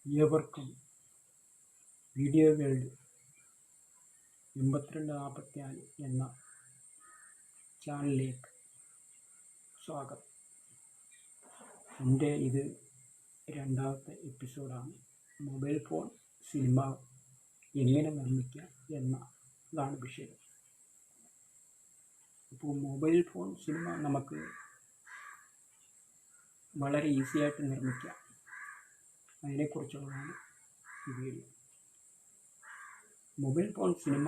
ഏവർക്കും video world 8244 എന്ന ചാനലിലേക്ക് സ്വാഗതം. എൻ്റെ ഇത് രണ്ടാമത്തെ എപ്പിസോഡാണ്. മൊബൈൽ ഫോൺ സിനിമ എങ്ങനെ നിർമ്മിക്കാം എന്നതാണ് വിഷയം. അപ്പോൾ മൊബൈൽ ഫോൺ സിനിമ നമുക്ക് വളരെ ഈസിയായിട്ട് നിർമ്മിക്കാം. അതിനെക്കുറിച്ചുള്ളതാണ് ഈ വീഡിയോ. മൊബൈൽ ഫോൺ സിനിമ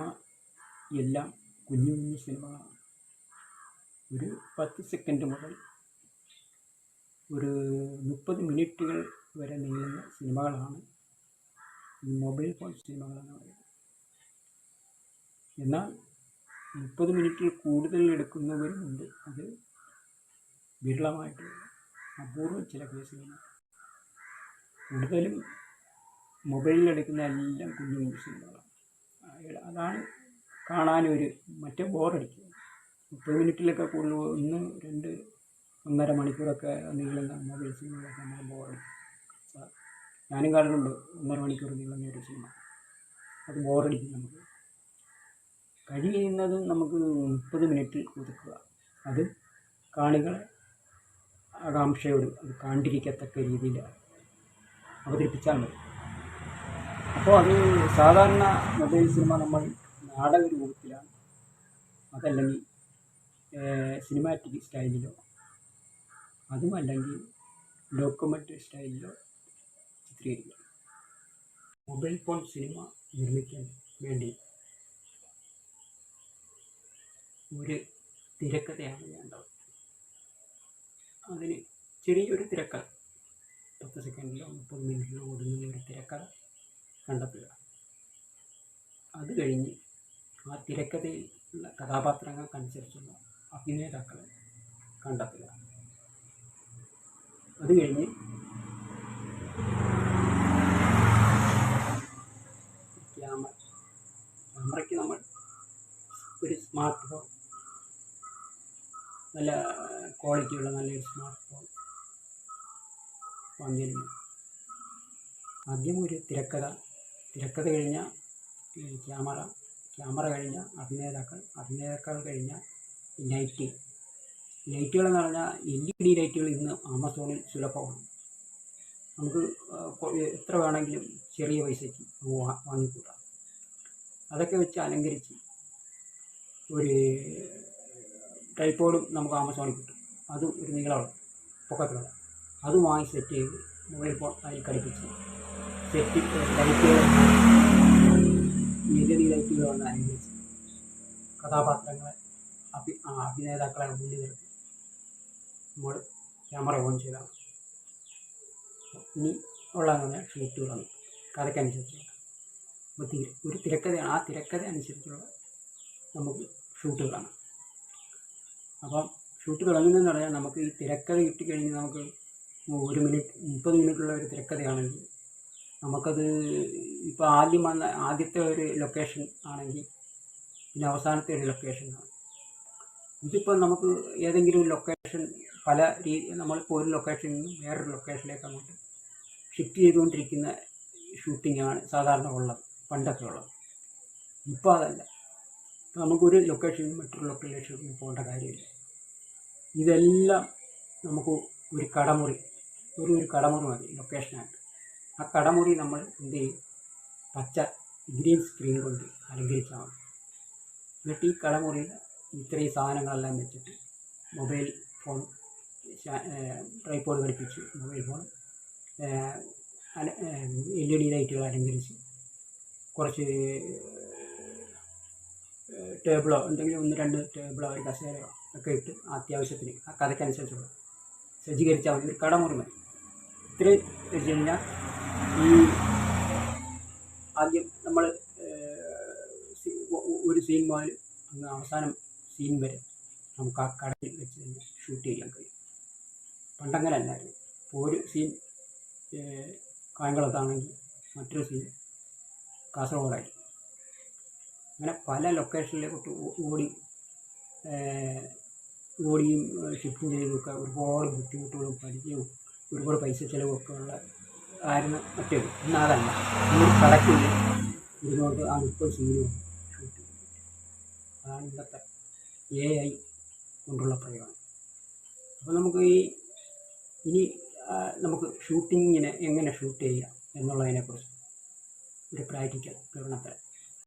എല്ലാം കുഞ്ഞു കുഞ്ഞു സിനിമകളാണ്. ഒരു 10 സെക്കൻഡ് മുതൽ ഒരു 30 മിനിറ്റുകൾ വരെ നീളുന്ന സിനിമകളാണ് ഈ മൊബൈൽ ഫോൺ സിനിമകളെന്ന് പറയുന്നത്. എന്നാൽ 30 മിനിറ്റിൽ കൂടുതൽ എടുക്കുന്നവരുമുണ്ട്. അത് വിരളമായിട്ട് അപൂർവം ചില കേസുകളാണ്. കൂടുതലും മൊബൈലിലെടുക്കുന്ന എല്ലാം കുഞ്ഞു കുഞ്ഞു സിനിമകളാണ്. അതാണ് കാണാനൊരു മറ്റേ ബോറടിക്കുക. 30 മിനിറ്റിലൊക്കെ കൂടുതൽ 1, 2, 1.5 മണിക്കൂറൊക്കെ നീളുന്ന മൊബൈൽ സിനിമകളൊക്കെ നമ്മൾ ബോറടിക്കും. ഞാനും കാണുന്നുണ്ട് 1.5 മണിക്കൂർ നീളുന്ന ഒരു സിനിമ. അത് ബോറടിക്കും. നമുക്ക് കഴിയുന്നതും നമുക്ക് 30 മിനിറ്റിൽ ഒതുക്കുക. അത് കാണികളെ ആകാംക്ഷയോട് അത് കണ്ടിരിക്കത്തക്ക രീതിയിൽ അവതരിപ്പിച്ചാൽ മതി. അപ്പോൾ അത് സാധാരണ മൊബൈൽ സിനിമ നമ്മൾ നാടക രൂപത്തിലാണ്, അതല്ലെങ്കിൽ സിനിമാറ്റിക് സ്റ്റൈലിലോ, അതുമല്ലെങ്കിൽ ഡോക്യുമെൻ്ററി സ്റ്റൈലിലോ ചിത്രീകരിക്കാം. മൊബൈൽ ഫോൺ സിനിമ നിർമ്മിക്കാൻ വേണ്ടി ഒരു തിരക്കഥയാണ് വേണ്ടത്. അതിന് ചെറിയൊരു തിരക്കഥ, 10 സെക്കൻഡിലോ 30 മിനിറ്റിലോ ഒതുങ്ങുന്ന ഒരു തിരക്കഥ കണ്ടെത്തുക. അത് കഴിഞ്ഞ് ആ തിരക്കഥയിലുള്ള കഥാപാത്രങ്ങൾക്കനുസരിച്ചുള്ള അഭിനേതാക്കളെ കണ്ടെത്തുക. അത് കഴിഞ്ഞ് ക്യാമറയ്ക്ക് നമ്മൾ ഒരു സ്മാർട്ട് ഫോൺ, നല്ല ക്വാളിറ്റിയുള്ള നല്ലൊരു സ്മാർട്ട് ഫോൺ വാങ്ങിയിരുന്നു. ആദ്യം ഒരു തിരക്കഥ കഴിഞ്ഞ ക്യാമറ കഴിഞ്ഞ അഭിനേതാക്കൾ കഴിഞ്ഞ ലൈറ്റുകളെന്ന് പറഞ്ഞാൽ LED ലൈറ്റുകൾ ഇന്ന് ആമസോണിൽ സുലഭമാണ്. നമുക്ക് എത്ര വേണമെങ്കിലും ചെറിയ പൈസയ്ക്ക് വാങ്ങിക്കൂട്ടാം. അതൊക്കെ വെച്ച് അലങ്കരിച്ച് ഒരു ട്രൈപോഡും നമുക്ക് ആമസോണിൽ കിട്ടും. അതും ഒരു നീളമുള്ള പൊക്കത്തിലുള്ള അത് വാങ്ങി സെറ്റ് ചെയ്ത് മൊബൈൽ ഫോൺ അതിൽ ഘടിപ്പിച്ച് ലൈറ്റുകൾ LED ലൈറ്റുകൾ വന്ന് അലങ്കരിച്ച് കഥാപാത്രങ്ങളെ അഭിനേതാക്കളെ മുന്നിൽ നിർത്തി നമ്മൾ ക്യാമറ ഓൺ ചെയ്താണ്. ഇനി ഉള്ളതെന്ന് ഷൂട്ടുകളാണ് കഥയ്ക്കനുസരിച്ചുള്ള. അപ്പോൾ ഒരു തിരക്കഥയാണ്. ആ തിരക്കഥ അനുസരിച്ചുള്ള നമുക്ക് ഷൂട്ടുകളാണ്. അപ്പം ഷൂട്ട് തുടങ്ങുന്നതെന്ന് പറഞ്ഞാൽ നമുക്ക് ഈ തിരക്കഥ കിട്ടിക്കഴിഞ്ഞ് നമുക്ക് 1 മിനിറ്റ് 30 മിനിറ്റുള്ള ഒരു തിരക്കഥയാണെങ്കിൽ നമുക്കത് ഇപ്പോൾ ആദ്യം വന്ന ആദ്യത്തെ ഒരു ലൊക്കേഷൻ ആണെങ്കിൽ പിന്നെ അവസാനത്തെ ഒരു ലൊക്കേഷനാണ്. ഇതിപ്പോൾ നമുക്ക് ഏതെങ്കിലും ഒരു ലൊക്കേഷൻ നമ്മളിപ്പോൾ ഒരു ലൊക്കേഷനിൽ നിന്നും വേറൊരു ലൊക്കേഷനിലേക്ക് അങ്ങോട്ട് ഷിഫ്റ്റ് ചെയ്തുകൊണ്ടിരിക്കുന്ന ഷൂട്ടിങ്ങാണ് സാധാരണ ഉള്ളത്, പണ്ടൊക്കെ ഉള്ളത്. ഇപ്പോൾ അതല്ല. ഇപ്പോൾ നമുക്കൊരു ലൊക്കേഷനിൽ നിന്ന് മറ്റൊരു ലൊക്കേഷനിൽ പോകേണ്ട കാര്യമില്ല. ഇതെല്ലാം നമുക്ക് ഒരു കടമുറി മതി ലൊക്കേഷനായിട്ട്. ആ കടമുറി നമ്മൾ എന്ത് ചെയ്യും, പച്ച ഗ്രീൻ സ്ക്രീൻ കൊണ്ട് അലങ്കരിച്ചാൽ മതി. എന്നിട്ട് ഈ കടമുറിയിൽ ഇത്രയും സാധനങ്ങളെല്ലാം വെച്ചിട്ട് മൊബൈൽ ഫോൺ ട്രൈപോഡ് ഘടിപ്പിച്ച് മൊബൈൽ ഫോൺ LED ലൈറ്റുകൾ അലങ്കരിച്ച് കുറച്ച് ടേബിളോ എന്തെങ്കിലും 1-2 ടേബിളോ ഒരു കസേരയോ ഒക്കെ ഇട്ട് അത്യാവശ്യത്തിന് ആ കഥയ്ക്കനുസരിച്ചുള്ള സജ്ജീകരിച്ചാൽ മതി. ഒരു കടമുറി മതി. ഇത്രയും വെച്ച് കഴിഞ്ഞാൽ ഈ ആദ്യം നമ്മൾ ഒരു സീൻ മുതൽ അങ്ങ് അവസാനം സീൻ വരെ നമുക്ക് ആ കടയിൽ വെച്ച് തന്നെ ഷൂട്ട് ചെയ്യാൻ കഴിയും. പണ്ടങ്ങനെ അല്ലായിരുന്നു. ഇപ്പോൾ ഒരു സീൻ കായംകുളത്താണെങ്കിൽ മറ്റൊരു സീൻ കാസർഗോഡായിരിക്കും. അങ്ങനെ പല ലൊക്കേഷനിലേക്കൊട്ട് ഓടിയും ഷിഫ്റ്റും ചെയ്തൊക്കെ ഒരുപാട് ബുദ്ധിമുട്ടുകളും പരിചയവും ഒരുപാട് പൈസ ചിലവൊക്കെ ഉള്ള ആയിരുന്നു മറ്റേത്. ഇന്ന് അതല്ല, ഒരു കടയ്ക്കുള്ളിൽ ഇരുന്നുകൊണ്ട് ആ 30 സീനും ഷൂട്ട് ചെയ്യും. അതാണ് ഇന്നത്തെ AI കൊണ്ടുള്ള പ്രയോജനം. അപ്പോൾ നമുക്ക് ഇനി നമുക്ക് ഷൂട്ടിങ്ങിനെ എങ്ങനെ ഷൂട്ട് ചെയ്യാം എന്നുള്ളതിനെക്കുറിച്ച് ഒരു പ്രാക്ടിക്കൽ വിവരണം തരാം.